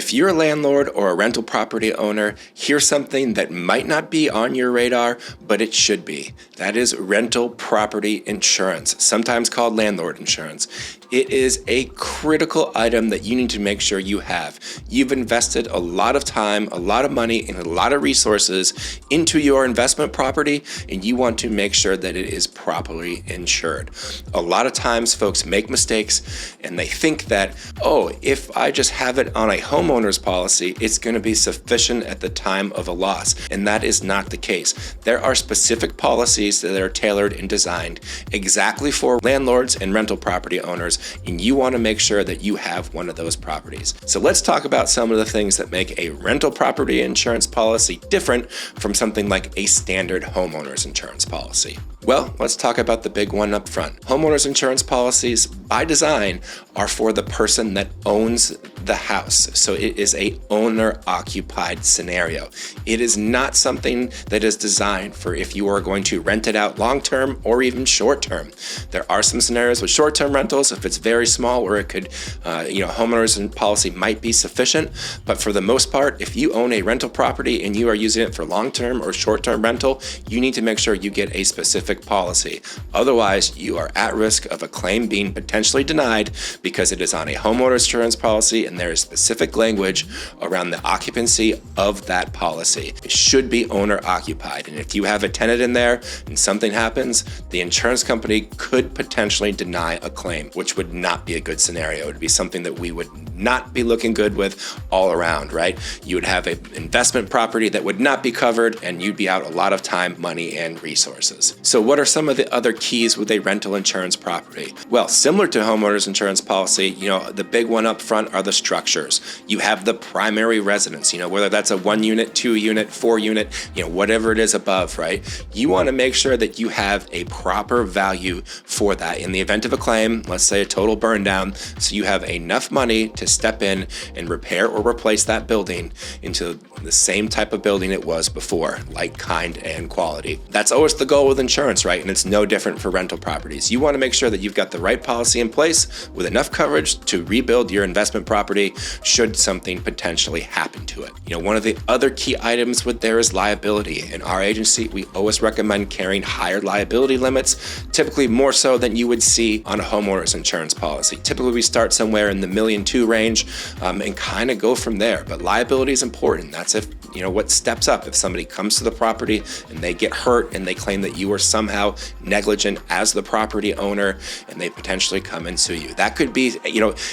If you're a landlord or a rental property owner, here's something that might not be on your radar, but it should be. That is rental property insurance, sometimes called landlord insurance. It is a critical item that you need to make sure you have. You've invested a lot of time, a lot of money, and a lot of resources into your investment property, and you want to make sure that it is properly insured. A lot of times folks make mistakes and they think that, oh, if I just have it on a homeowner's policy, it's going to be sufficient at the time of a loss. And that is not the case. There are specific policies that are tailored and designed exactly for landlords and rental property owners, and you want to make sure that you have one of those properties. So let's talk about some of the things that make a rental property insurance policy different from something like a standard homeowner's insurance policy. Well, let's talk about the big one up front. Homeowners insurance policies, by design, are for the person that owns the house. So it is a owner-occupied scenario. It is not something that is designed for if you are going to rent it out long-term or even short-term. There are some scenarios with short-term rentals, if it's very small, where it could, homeowners policy might be sufficient. But for the most part, if you own a rental property and you are using it for long-term or short-term rental, you need to make sure you get a specific policy. Otherwise, you are at risk of a claim being potentially denied because it is on a homeowner's insurance policy and there is specific language around the occupancy of that policy. It should be owner occupied. And if you have a tenant in there and something happens, the insurance company could potentially deny a claim, which would not be a good scenario. It would be something that we would not be looking good with all around, right? You would have an investment property that would not be covered and you'd be out a lot of time, money, and resources. So what are some of the other keys with a rental insurance property? Well, similar to homeowners insurance policy, the big one up front are the structures. You have the primary residence, whether that's a 1 unit, 2 unit, 4 unit, whatever it is above, right? You want to make sure that you have a proper value for that in the event of a claim, let's say a total burn down, so you have enough money to step in and repair or replace that building into the same type of building it was before, like kind and quality. That's always the goal with insurance, right? And it's no different for rental properties. You want to make sure that you've got the right policy in place with enough coverage to rebuild your investment property should something potentially happen to it. One of the other key items with there is liability. In our agency, we always recommend carrying higher liability limits, typically more so than you would see on a homeowner's insurance policy. Typically, we start somewhere in the $1.2 million range and kind of go from there. But liability is important. That's if what steps up if somebody comes to the property and they get hurt and they claim that you were somehow negligent as the property owner and they potentially come and sue you. That could be,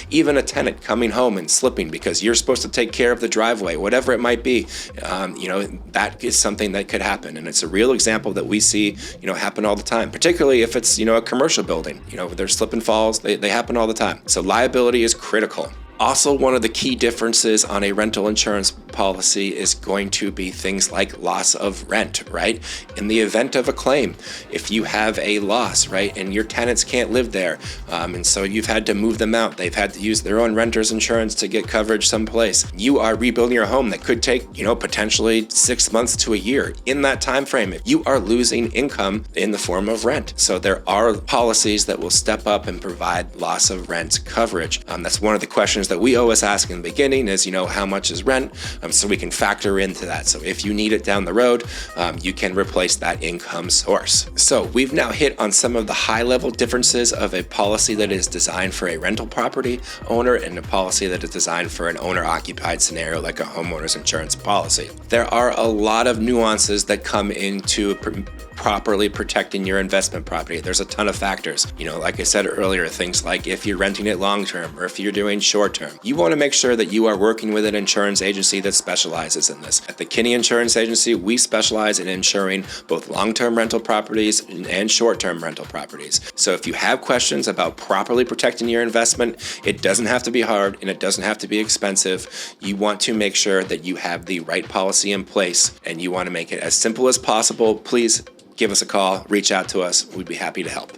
even a tenant coming home and slipping because you're supposed to take care of the driveway, whatever it might be. That is something that could happen. And it's a real example that we see, happen all the time, particularly if it's, a commercial building, there's slip and falls, they happen all the time. So liability is critical. Also, one of the key differences on a rental insurance policy is going to be things like loss of rent, right? In the event of a claim, if you have a loss, right, and your tenants can't live there, and so you've had to move them out, they've had to use their own renter's insurance to get coverage someplace. You are rebuilding your home that could take, potentially 6 months to a year. In that time frame, you are losing income in the form of rent. So there are policies that will step up and provide loss of rent coverage. That's one of the questions that we always ask in the beginning is, how much is rent? So we can factor into that. So if you need it down the road, you can replace that income source. So we've now hit on some of the high-level differences of a policy that is designed for a rental property owner and a policy that is designed for an owner-occupied scenario like a homeowner's insurance policy. There are a lot of nuances that come into properly protecting your investment property. There's a ton of factors. Like I said earlier, things like if you're renting it long-term or if you're doing short-term. You want to make sure that you are working with an insurance agency that specializes in this. At the Kinney Insurance Agency, we specialize in insuring both long-term rental properties and short-term rental properties. So if you have questions about properly protecting your investment, it doesn't have to be hard and it doesn't have to be expensive. You want to make sure that you have the right policy in place and you want to make it as simple as possible. Please give us a call, reach out to us. We'd be happy to help.